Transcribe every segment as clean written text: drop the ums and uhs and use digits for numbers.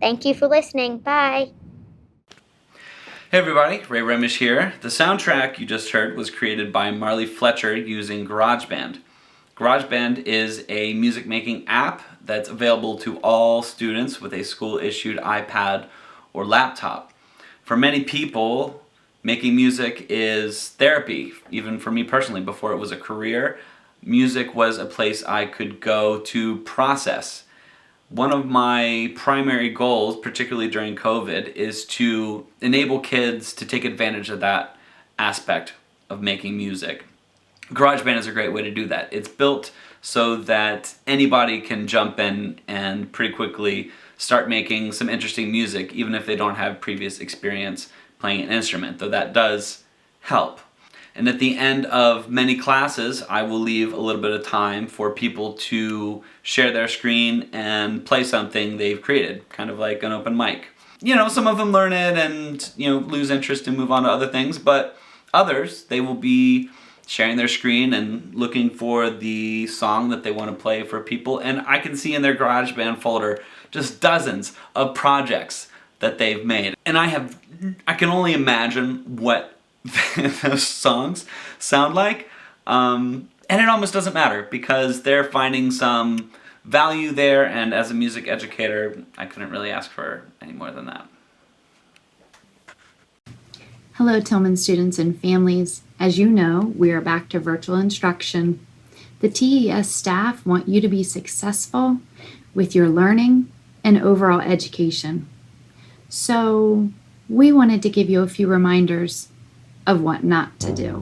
Thank you for listening. Bye. Hey everybody, Ray Remish here. The soundtrack you just heard was created by Marley Fletcher using GarageBand. GarageBand is a music making app that's available to all students with a school-issued iPad or laptop. For many people, making music is therapy. Even for me personally, before it was a career, music was a place I could go to process. One of my primary goals, particularly during COVID, is to enable kids to take advantage of that aspect of making music. GarageBand is a great way to do that. It's built so that anybody can jump in and pretty quickly start making some interesting music, even if they don't have previous experience playing an instrument, though that does help. And at the end of many classes, I will leave a little bit of time for people to share their screen and play something they've created, kind of like an open mic. Some of them learn it and, lose interest and move on to other things, but others, they will be sharing their screen and looking for the song that they want to play for people. And I can see in their GarageBand folder just dozens of projects that they've made. And I can only imagine what those songs sound like, and it almost doesn't matter because they're finding some value there, and as a music educator, I couldn't really ask for any more than that. Hello, Tilghman students and families. As you know, we are back to virtual instruction. The TES staff want you to be successful with your learning and overall education. So we wanted to give you a few reminders of what not to do.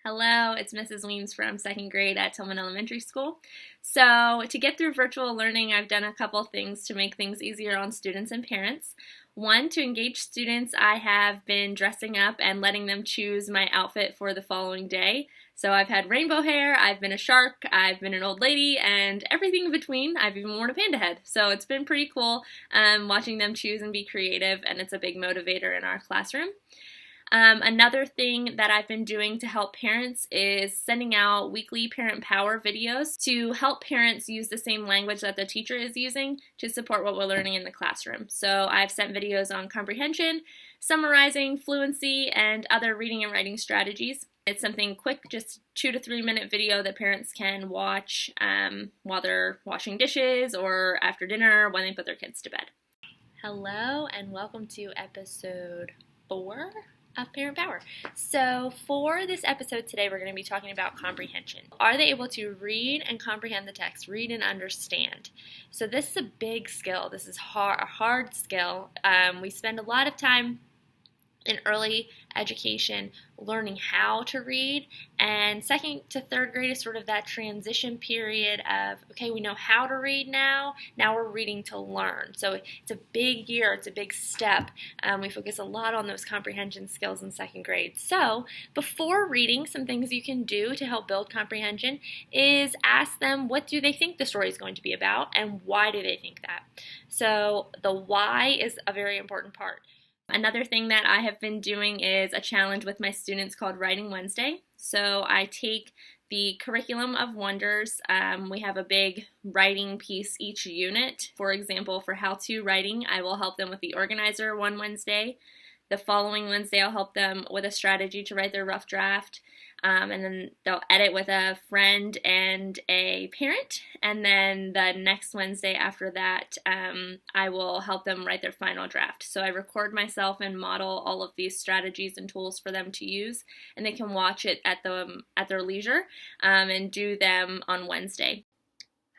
Hello, it's Mrs. Weems from second grade at Tilghman Elementary School. So to get through virtual learning, I've done a couple things to make things easier on students and parents. One, to engage students, I have been dressing up and letting them choose my outfit for the following day. So I've had rainbow hair, I've been a shark, I've been an old lady, and everything in between. I've even worn a panda head. So it's been pretty cool watching them choose and be creative, and it's a big motivator in our classroom. Another thing that I've been doing to help parents is sending out weekly parent power videos to help parents use the same language that the teacher is using to support what we're learning in the classroom. So I've sent videos on comprehension, summarizing, fluency, and other reading and writing strategies. It's something quick, just 2 to 3 minute video that parents can watch while they're washing dishes or after dinner when they put their kids to bed. Hello and welcome to episode 4 of Parent Power. So for this episode today, we're going to be talking about comprehension. Are they able to read and comprehend the text, read and understand? So this is a big skill. This is a hard skill. We spend a lot of time in early education learning how to read, and second to third grade is sort of that transition period of, okay, we know how to read now we're reading to learn. So it's a big year, it's a big step. We focus a lot on those comprehension skills in second grade. So before reading, some things you can do to help build comprehension is ask them, what do they think the story is going to be about, and why do they think that? So the why is a very important part. Another thing that I have been doing is a challenge with my students called Writing Wednesday. So I take the curriculum of wonders. We have a big writing piece each unit. For example, for how-to writing, I will help them with the organizer one Wednesday. The following Wednesday, I'll help them with a strategy to write their rough draft. And then they'll edit with a friend and a parent. And then the next Wednesday after that, I will help them write their final draft. So I record myself and model all of these strategies and tools for them to use, and they can watch it at their leisure and do them on Wednesday.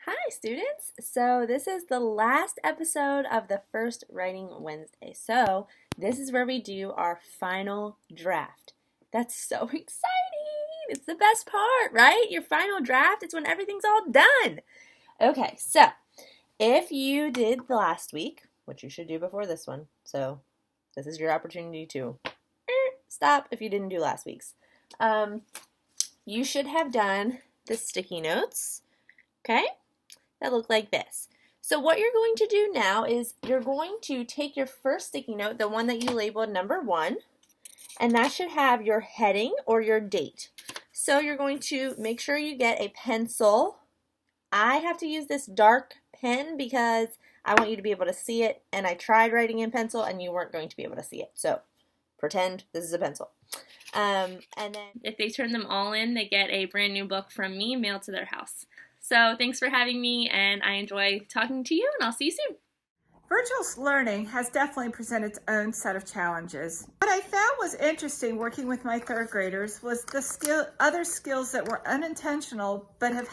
Hi students! So this is the last episode of the first Writing Wednesday. So this is where we do our final draft. That's so exciting! It's the best part, right? Your final draft is when everything's all done. Okay, so if you did the last week, which you should do before this one, so this is your opportunity to stop if you didn't do last week's. You should have done the sticky notes, okay? That look like this. So what you're going to do now is you're going to take your first sticky note, the one that you labeled number 1, and that should have your heading or your date. So you're going to make sure you get a pencil. I have to use this dark pen because I want you to be able to see it, and I tried writing in pencil and you weren't going to be able to see it. So pretend this is a pencil. And then if they turn them all in, they get a brand new book from me mailed to their house. So thanks for having me, and I enjoy talking to you, and I'll see you soon. Virtual learning has definitely presented its own set of challenges. What I found was interesting working with my third graders was the other skills that were unintentional but have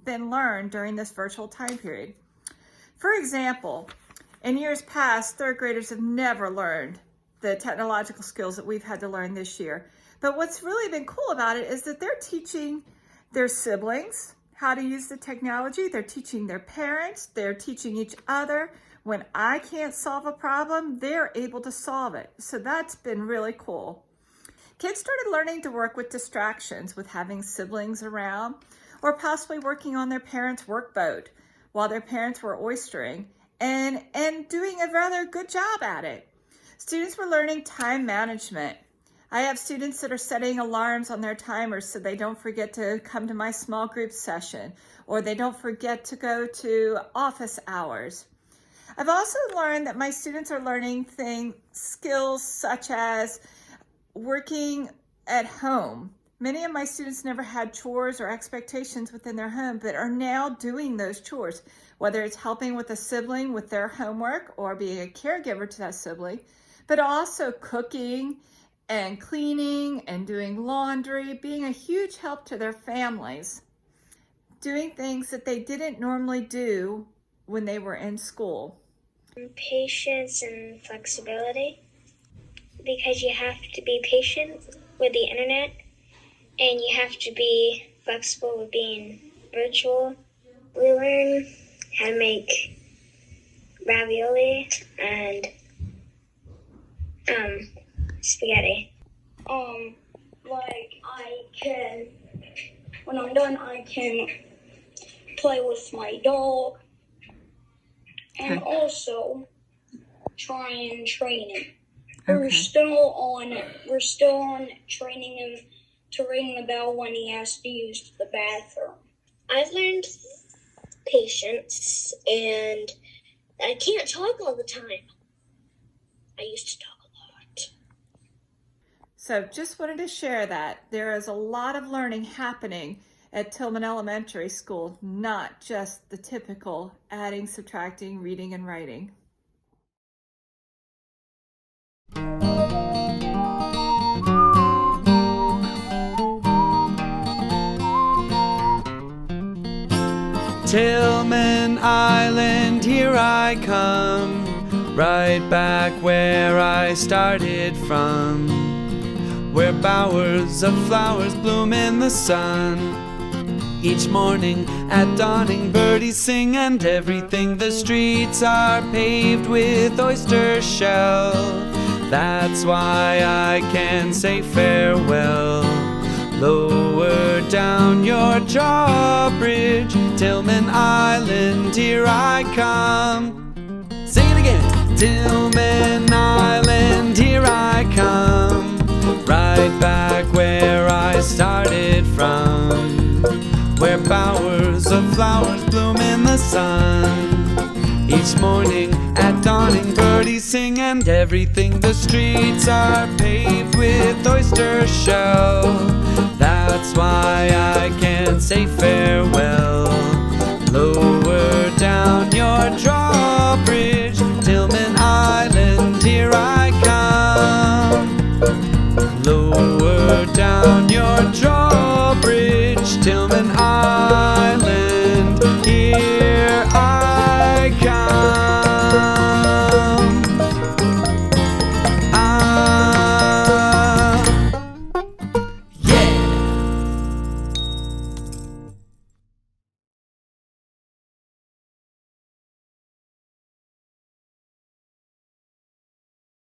been learned during this virtual time period. For example, in years past, third graders have never learned the technological skills that we've had to learn this year. But what's really been cool about it is that they're teaching their siblings how to use the technology. They're teaching their parents. They're teaching each other. When I can't solve a problem, they're able to solve it. So that's been really cool. Kids started learning to work with distractions, with having siblings around, or possibly working on their parents' workboat while their parents were oystering, and doing a rather good job at it. Students were learning time management. I have students that are setting alarms on their timers so they don't forget to come to my small group session, or they don't forget to go to office hours. I've also learned that my students are learning skills such as working at home. Many of my students never had chores or expectations within their home, but are now doing those chores, whether it's helping with a sibling with their homework or being a caregiver to that sibling, but also cooking and cleaning and doing laundry, being a huge help to their families, doing things that they didn't normally do when they were in school. Patience and flexibility, because you have to be patient with the internet and you have to be flexible with being virtual. We learn how to make ravioli and spaghetti. When I'm done, I can play with my dog and also try and train him. We're still on training him to ring the bell when he has to use the bathroom. I've learned patience, and I can't talk all the time. I used to talk a lot. So just wanted to share that there is a lot of learning happening at Tilghman Elementary School, not just the typical adding, subtracting, reading, and writing. Tilghman Island, here I come, right back where I started from, where bowers of flowers bloom in the sun. Each morning at dawning birdies sing, and everything, the streets are paved with oyster shell. That's why I can say farewell. Lower down your drawbridge, Tilghman Island, here I come. Sing it again. Tilghman Island, here I come, right back where I started from, where bowers of flowers bloom in the sun. Each morning at dawn dawning, birdies sing, and everything. The streets are paved with oyster shell. That's why I can say farewell. Lower down your drawbridge, Tilghman Island, here I come. Lower down your drawbridge.